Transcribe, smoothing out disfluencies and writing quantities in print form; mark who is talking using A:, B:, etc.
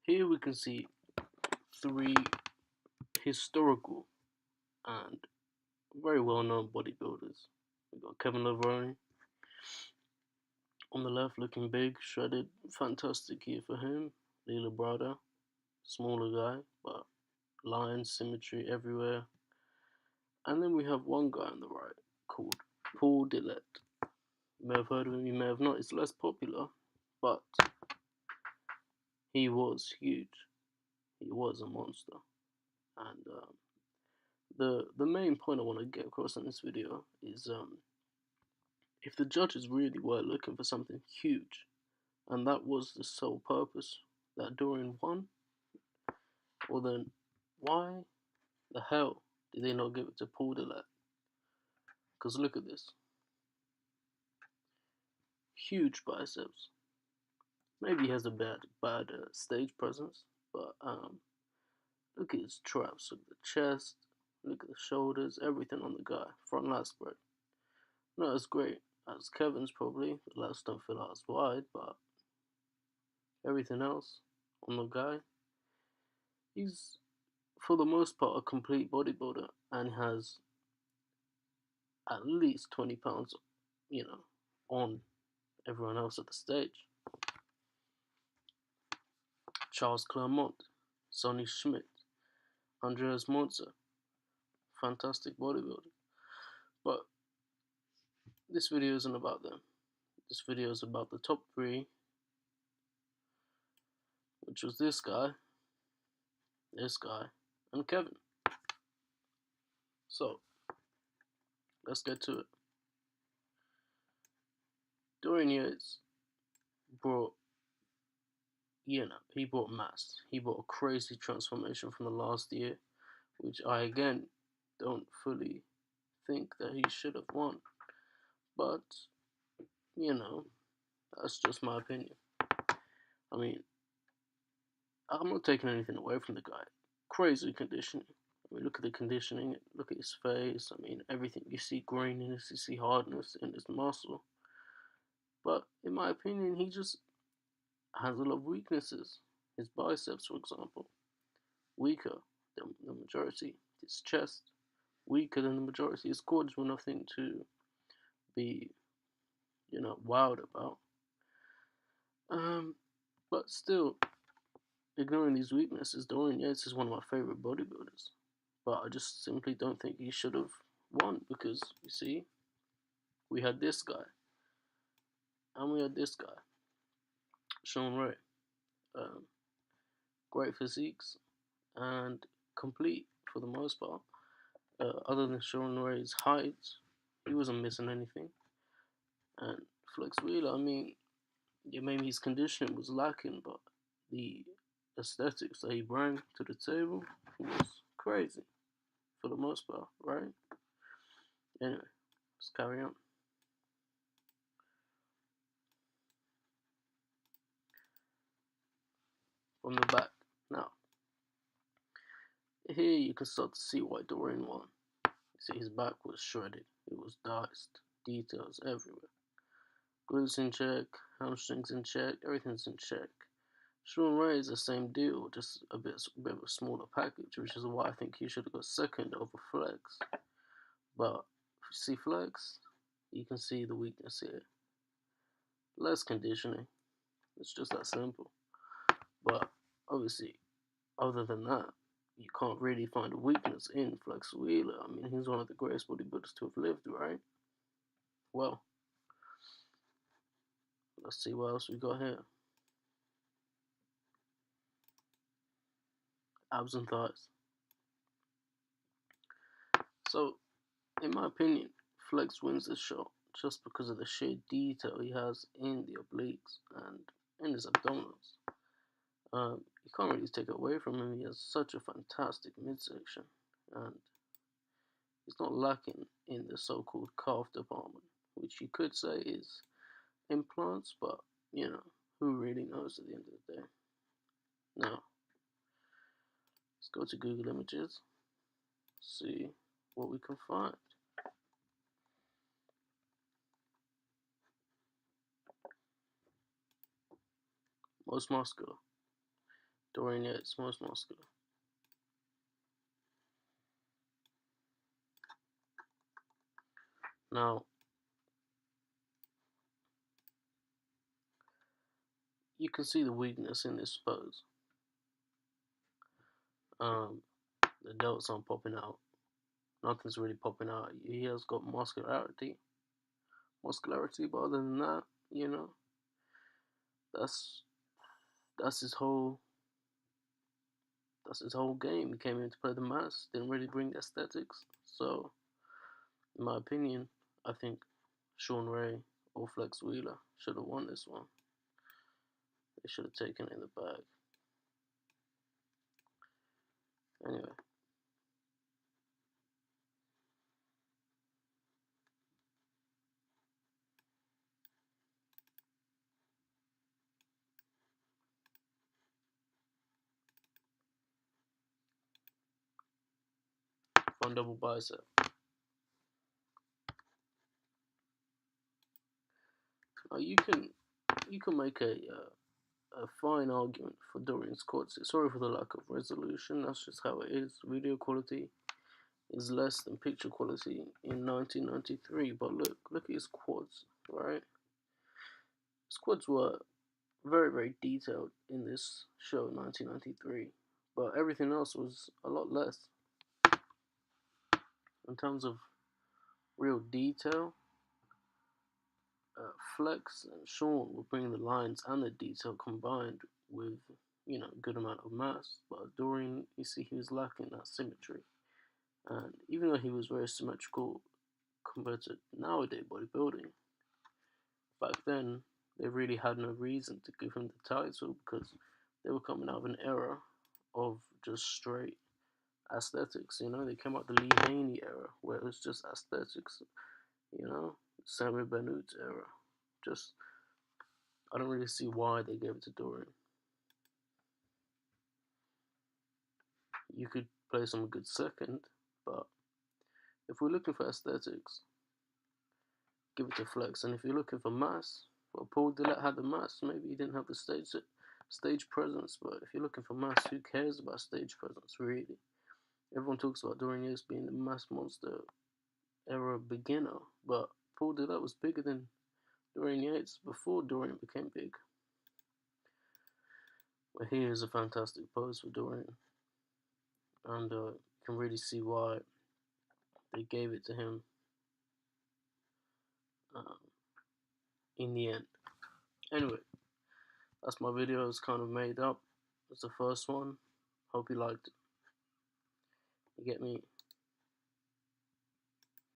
A: Here we can see three historical and very well-known bodybuilders. We got Kevin Levrone on the left, looking big, shredded, fantastic here for him. Lila Brada, smaller guy, but line symmetry everywhere. And then we have one guy on the right called Paul Dillett. You may have heard of him, you may have not. It's less popular, but he was huge. He was a monster. And the main point I want to get across in this video is if the judges really were looking for something huge, and that was the sole purpose that Dorian won, well then why the hell did they not give it to Paul Dillett? Because look at this. Huge biceps. Maybe he has a bad stage presence, but look at his traps, look at the chest, look at the shoulders, everything on the guy. Front lat spread. Not as great as Kevin's probably. The lats don't feel as wide, but everything else on the guy, he's for the most part a complete bodybuilder and has at least 20 pounds, on everyone else at the stage. Charles Clermont, Sonny Schmidt, Andreas Monzer, fantastic bodybuilder. But this video isn't about them. This video is about the top three, which was this guy, and Kevin. So, let's get to it. Dorian Yates brought, he brought mass. He brought a crazy transformation from the last year, which I again don't fully think that he should have won. But, that's just my opinion. I mean, I'm not taking anything away from the guy. Crazy conditioning. I mean, look at the conditioning, look at his face. I mean, everything. You see graininess, you see hardness in his muscle. But in my opinion, he just has a lot of weaknesses. His biceps, for example, weaker than the majority. His chest, weaker than the majority. His quads were nothing to be, wowed about. But still, ignoring these weaknesses, Dorian Yates is one of my favorite bodybuilders. But I just simply don't think he should have won because, you see, we had this guy. And we had this guy, Sean Ray. Great physiques and complete for the most part. Other than Sean Ray's height, he wasn't missing anything. And Flex Wheeler, I mean, maybe his conditioning was lacking, but the aesthetics that he brought to the table was crazy for the most part, right? Anyway, let's carry on. From the back. Now, here you can start to see why Dorian won. You see his back was shredded. It was diced. Details everywhere. Glutes in check, hamstrings in check, everything's in check. Sean Ray is the same deal, just a bit of a smaller package, which is why I think he should have got second over Flex. But if you see Flex, you can see the weakness here. Less conditioning. It's just that simple. But obviously, other than that, you can't really find a weakness in Flex Wheeler. I mean, he's one of the greatest bodybuilders to have lived, right? Well, let's see what else we got here. Abs and thighs. So, in my opinion, Flex wins this shot just because of the sheer detail he has in the obliques and in his abdominals. You can't really take it away from him. He has such a fantastic midsection, and he's not lacking in the so-called calf department, which you could say is implants, but who really knows at the end of the day. Now, let's go to Google Images, see what we can find. Most muscular. Dorian Yates, most muscular. Now, you can see the weakness in this pose. The delts aren't popping out. Nothing's really popping out. He has got muscularity, but other than that, you know, that's his whole game. He came in to play the mass, didn't really bring the aesthetics. So, in my opinion, I think Sean Ray or Flex Wheeler should have won this one. They should have taken it in the bag. Anyway. Front double bicep. Now you can make a fine argument for Dorian's quads. Sorry for the lack of resolution. That's just how it is. Video quality is less than picture quality in 1993. But look at his quads, right? His quads were very, very detailed in this show, 1993. But everything else was a lot less in terms of real detail. Flex and Sean will bring the lines and the detail combined with, you know, a good amount of mass. But Dorian, you see, he was lacking that symmetry. And even though he was very symmetrical compared to nowadays bodybuilding, back then they really had no reason to give him the title because they were coming out of an era of just straight aesthetics. You know, they came out the Lee Haney era where it was just aesthetics. You know, Sammy Bennett's era. Just, I don't really see why they gave it to Dorian. You could place him a good second, but if we're looking for aesthetics, give it to Flex. And if you're looking for mass, well, Paul Dillett had the mass. Maybe he didn't have the stage presence, but if you're looking for mass, who cares about stage presence, really? Everyone talks about Dorian Yates being the mass monster era beginner, but Paul Dillett was bigger than Dorian Yates before Dorian became big. But here is a fantastic pose for Dorian, and you can really see why they gave it to him in the end. Anyway, that's my video. It's kind of made up. It's the first one. Hope you liked it. You get me?